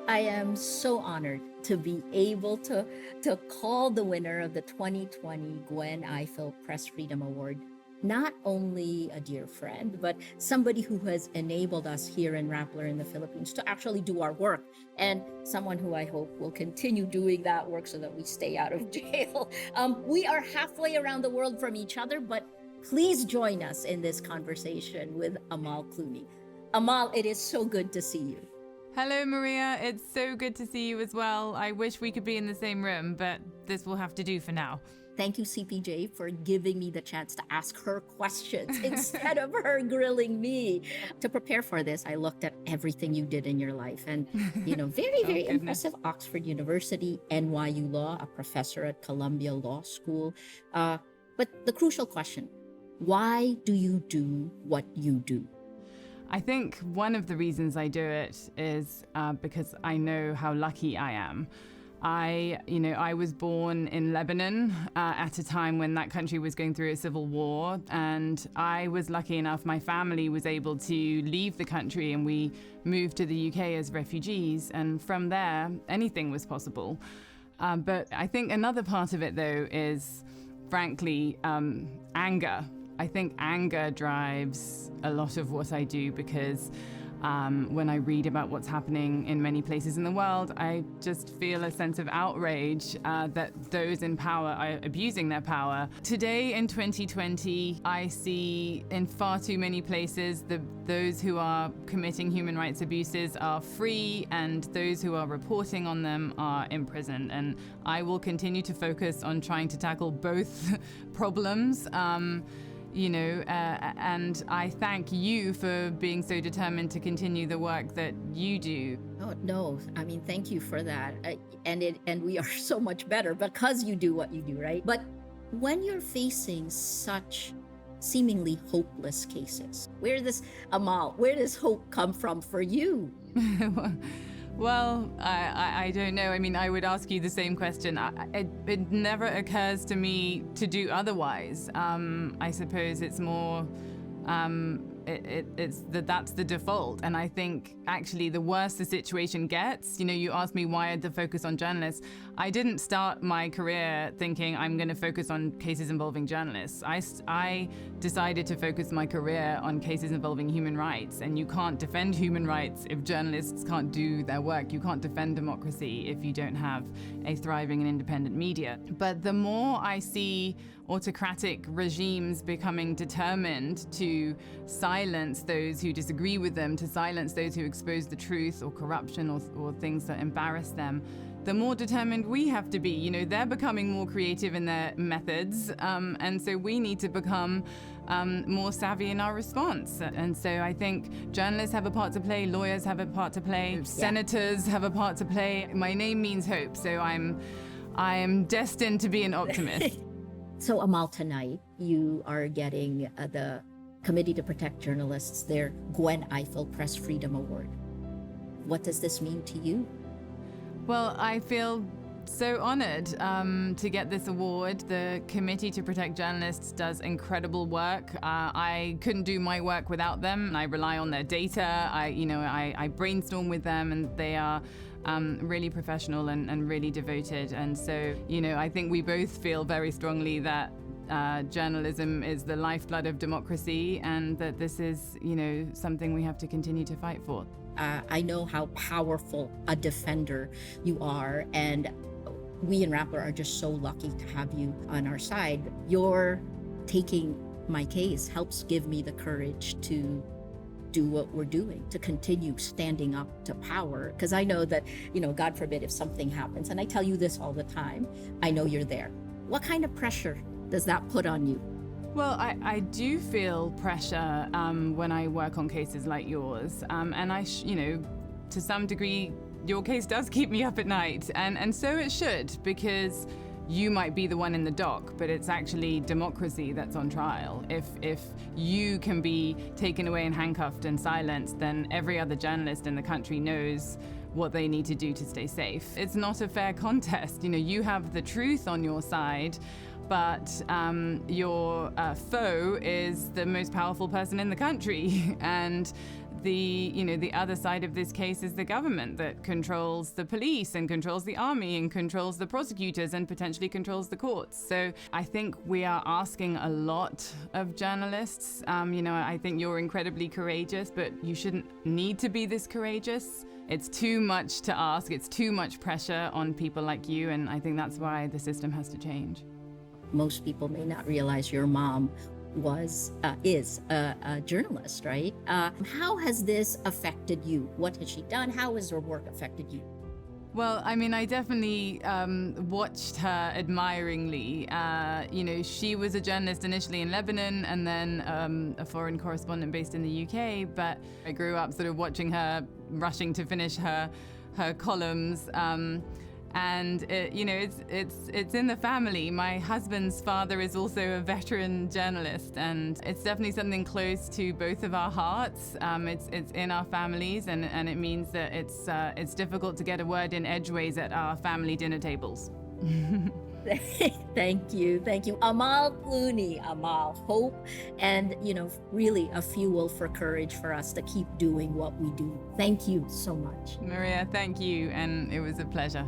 I am so honored to be able to call the winner of the 2020 Gwen Ifill Press Freedom Award not only a dear friend, but somebody who has enabled us here in Rappler in the Philippines to actually do our work, and someone who I hope will continue doing that work so that we stay out of jail. We are halfway around the world from each other, but please join us in this conversation with Amal Clooney. Amal, it is so good to see you. Hello, Maria. It's so good to see you as well. I wish we could be in the same room, but this will have to do for now. Thank you, CPJ, for giving me the chance to ask her questions instead of her grilling me. To prepare for this, I looked at everything you did in your life, and very impressive. Oxford University, NYU Law, a professor at Columbia Law School. But the crucial question, why do you do what you do? I think one of the reasons I do it is because I know how lucky I am. I was born in Lebanon at a time when that country was going through a civil war, and I was lucky enough, my family was able to leave the country and we moved to the UK as refugees, and from there, anything was possible. But I think another part of it, though, is frankly anger. I think anger drives a lot of what I do because when I read about what's happening in many places in the world, I just feel a sense of outrage that those in power are abusing their power. Today in 2020, I see in far too many places those who are committing human rights abuses are free and those who are reporting on them are imprisoned. And I will continue to focus on trying to tackle both problems. And I thank you for being so determined to continue the work that you do. Oh, no, I mean, thank you for that. And we are so much better because you do what you do, right? But when you're facing such seemingly hopeless cases, where does hope come from for you? Well, I don't know. I mean, I would ask you the same question. It never occurs to me to do otherwise. I suppose it's more, that's the default. And I think actually the worse the situation gets, you asked me why I'd focus on journalists. I didn't start my career thinking I'm going to focus on cases involving journalists. I decided to focus my career on cases involving human rights. And you can't defend human rights if journalists can't do their work. You can't defend democracy if you don't have a thriving and independent media. But the more I see autocratic regimes becoming determined to silence those who disagree with them, to silence those who expose the truth or corruption or things that embarrass them, the more determined we have to be. They're becoming more creative in their methods, and so we need to become more savvy in our response. And so I think journalists have a part to play, lawyers have a part to play, senators have a part to play. My name means hope, so I am destined to be an optimist. So Amal, tonight you are getting the Committee to Protect Journalists their Gwen Ifill Press Freedom Award. What does this mean to you? Well, I feel so honored to get this award. The Committee to Protect Journalists does incredible work. I couldn't do my work without them. I rely on their data. I brainstorm with them, and they are really professional and really devoted. And so, I think we both feel very strongly that journalism is the lifeblood of democracy, and that this is, something we have to continue to fight for. I know how powerful a defender you are, and we in Rappler are just so lucky to have you on our side. Your taking my case helps give me the courage to do what we're doing, to continue standing up to power. Because I know that, God forbid if something happens, and I tell you this all the time, I know you're there. What kind of pressure does that put on you? Well, I do feel pressure when I work on cases like yours. And to some degree, your case does keep me up at night. And so it should, because you might be the one in the dock, but it's actually democracy that's on trial. If you can be taken away and handcuffed and silenced, then every other journalist in the country knows what they need to do to stay safe. It's not a fair contest. You have the truth on your side, but your foe is the most powerful person in the country. And the other side of this case is the government that controls the police and controls the army and controls the prosecutors and potentially controls the courts. So I think we are asking a lot of journalists. I think you're incredibly courageous, but you shouldn't need to be this courageous. It's too much to ask. It's too much pressure on people like you, and I think that's why the system has to change. Most people may not realize your mom is a journalist, right? How has this affected you? What has she done? How has her work affected you? Well, I mean, I definitely watched her admiringly. She was a journalist initially in Lebanon and then a foreign correspondent based in the UK. But I grew up sort of watching her rushing to finish her columns. And it's in the family. My husband's father is also a veteran journalist, and it's definitely something close to both of our hearts. It's in our families, and it means that it's difficult to get a word in edgeways at our family dinner tables. Thank you. Amal Clooney, hope and, really a fuel for courage for us to keep doing what we do. Thank you so much. Maria, thank you, and it was a pleasure.